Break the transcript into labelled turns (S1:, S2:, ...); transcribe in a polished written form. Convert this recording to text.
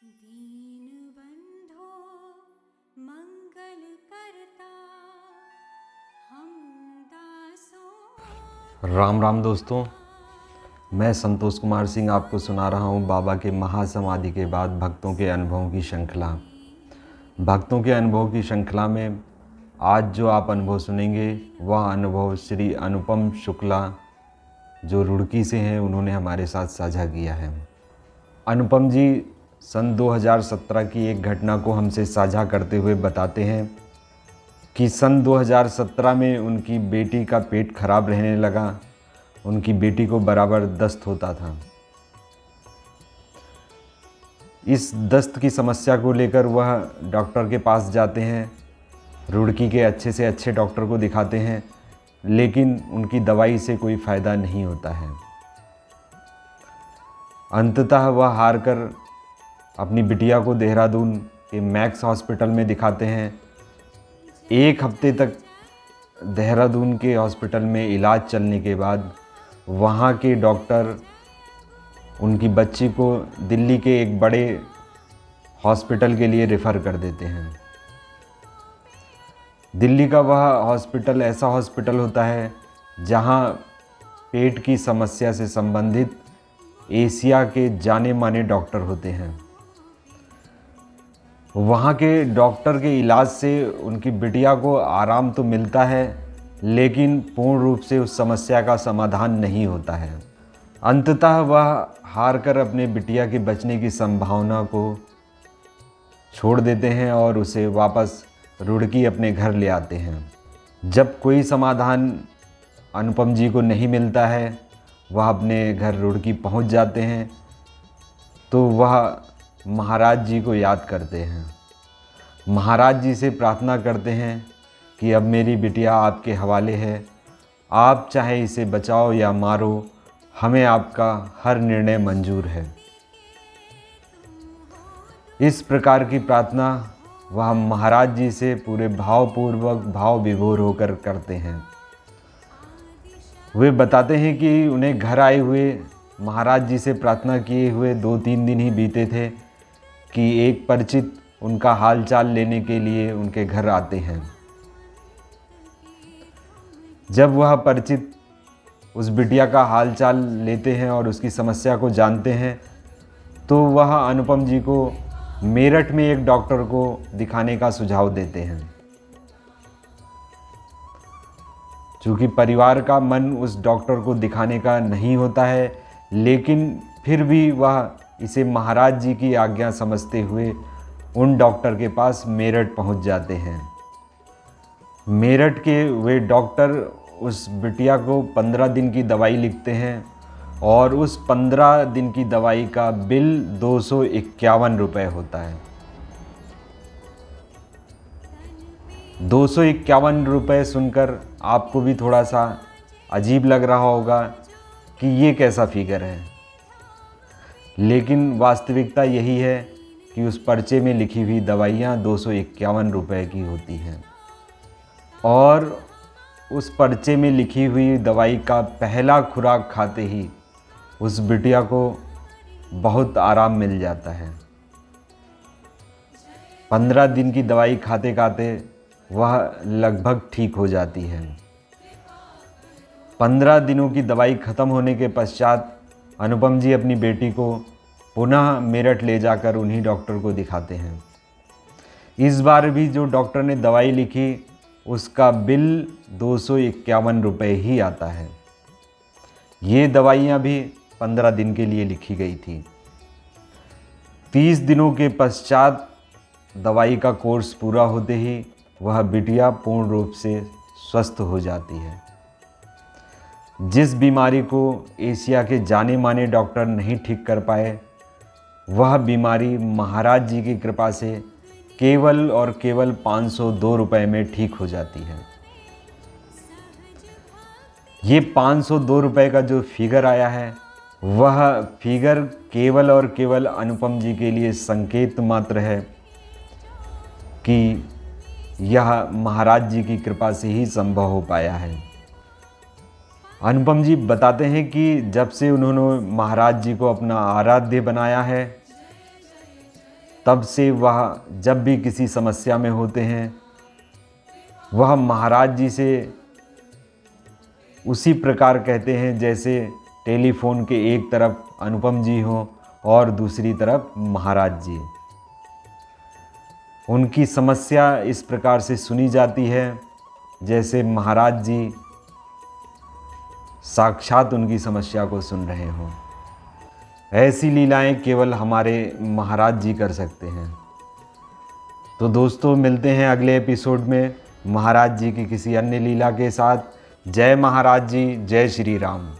S1: दीनबन्धो मंगलकर्ता हम दासों।
S2: राम राम दोस्तों, मैं संतोष कुमार सिंह आपको सुना रहा हूँ बाबा के महासमाधि के बाद भक्तों के अनुभवों की श्रृंखला। भक्तों के अनुभव की श्रृंखला में आज जो आप अनुभव सुनेंगे वह अनुभव श्री अनुपम शुक्ला जो रुड़की से हैं उन्होंने हमारे साथ साझा किया है। अनुपम जी सन 2017 की एक घटना को हमसे साझा करते हुए बताते हैं कि सन 2017 में उनकी बेटी का पेट खराब रहने लगा। उनकी बेटी को बराबर दस्त होता था। इस दस्त की समस्या को लेकर वह डॉक्टर के पास जाते हैं, रुड़की के अच्छे से अच्छे डॉक्टर को दिखाते हैं, लेकिन उनकी दवाई से कोई फ़ायदा नहीं होता है। अंततः वह हार कर अपनी बिटिया को देहरादून के मैक्स हॉस्पिटल में दिखाते हैं। एक हफ्ते तक देहरादून के हॉस्पिटल में इलाज चलने के बाद वहाँ के डॉक्टर उनकी बच्ची को दिल्ली के एक बड़े हॉस्पिटल के लिए रेफ़र कर देते हैं। दिल्ली का वह हॉस्पिटल ऐसा हॉस्पिटल होता है जहाँ पेट की समस्या से संबंधित एशिया के जाने माने डॉक्टर होते हैं। वहाँ के डॉक्टर के इलाज से उनकी बिटिया को आराम तो मिलता है, लेकिन पूर्ण रूप से उस समस्या का समाधान नहीं होता है। अंततः वह हार कर अपने बिटिया के बचने की संभावना को छोड़ देते हैं और उसे वापस रुड़की अपने घर ले आते हैं। जब कोई समाधान अनुपम जी को नहीं मिलता है, वह अपने घर रुड़की पहुंच जाते हैं तो वह महाराज जी को याद करते हैं। महाराज जी से प्रार्थना करते हैं कि अब मेरी बिटिया आपके हवाले है, आप चाहे इसे बचाओ या मारो, हमें आपका हर निर्णय मंजूर है। इस प्रकार की प्रार्थना वह महाराज जी से पूरे भावपूर्वक भाव विभोर होकर करते हैं। वे बताते हैं कि उन्हें घर आए हुए महाराज जी से प्रार्थना किए हुए 2-3 दिन ही बीते थे कि एक परिचित उनका हालचाल लेने के लिए उनके घर आते हैं। जब वह परिचित उस बिटिया का हालचाल लेते हैं और उसकी समस्या को जानते हैं तो वह अनुपम जी को मेरठ में एक डॉक्टर को दिखाने का सुझाव देते हैं। चूँकि परिवार का मन उस डॉक्टर को दिखाने का नहीं होता है, लेकिन फिर भी वह इसे महाराज जी की आज्ञा समझते हुए उन डॉक्टर के पास मेरठ पहुंच जाते हैं। मेरठ के वे डॉक्टर उस बिटिया को 15 दिन की दवाई लिखते हैं और उस 15 दिन की दवाई का बिल 251 रुपये होता है। 251 रुपये सुनकर आपको भी थोड़ा सा अजीब लग रहा होगा कि ये कैसा फिगर है, लेकिन वास्तविकता यही है कि उस पर्चे में लिखी हुई दवाइयाँ 251 रुपये की होती हैं और उस पर्चे में लिखी हुई दवाई का पहला खुराक खाते ही उस बिटिया को बहुत आराम मिल जाता है। 15 दिन की दवाई खाते खाते वह लगभग ठीक हो जाती है। 15 दिनों की दवाई ख़त्म होने के पश्चात अनुपम जी अपनी बेटी को पुनः मेरठ ले जाकर उन्हीं डॉक्टर को दिखाते हैं। इस बार भी जो डॉक्टर ने दवाई लिखी उसका बिल 251 रुपये ही आता है। ये दवाइयाँ भी 15 दिन के लिए लिखी गई थी। 30 दिनों के पश्चात दवाई का कोर्स पूरा होते ही वह बिटिया पूर्ण रूप से स्वस्थ हो जाती है। जिस बीमारी को एशिया के जाने माने डॉक्टर नहीं ठीक कर पाए, वह बीमारी महाराज जी की कृपा से केवल और केवल 502 रुपये में ठीक हो जाती है। ये 502 रुपये का जो फिगर आया है, वह फिगर केवल और केवल अनुपम जी के लिए संकेत मात्र है कि यह महाराज जी की कृपा से ही संभव हो पाया है। अनुपम जी बताते हैं कि जब से उन्होंने महाराज जी को अपना आराध्य बनाया है, तब से वह जब भी किसी समस्या में होते हैं वह महाराज जी से उसी प्रकार कहते हैं जैसे टेलीफोन के एक तरफ अनुपम जी हो और दूसरी तरफ महाराज जी। उनकी समस्या इस प्रकार से सुनी जाती है जैसे महाराज जी साक्षात उनकी समस्या को सुन रहे हों। ऐसी लीलाएं केवल हमारे महाराज जी कर सकते हैं। तो दोस्तों, मिलते हैं अगले एपिसोड में महाराज जी की किसी अन्य लीला के साथ। जय महाराज जी, जय श्री राम।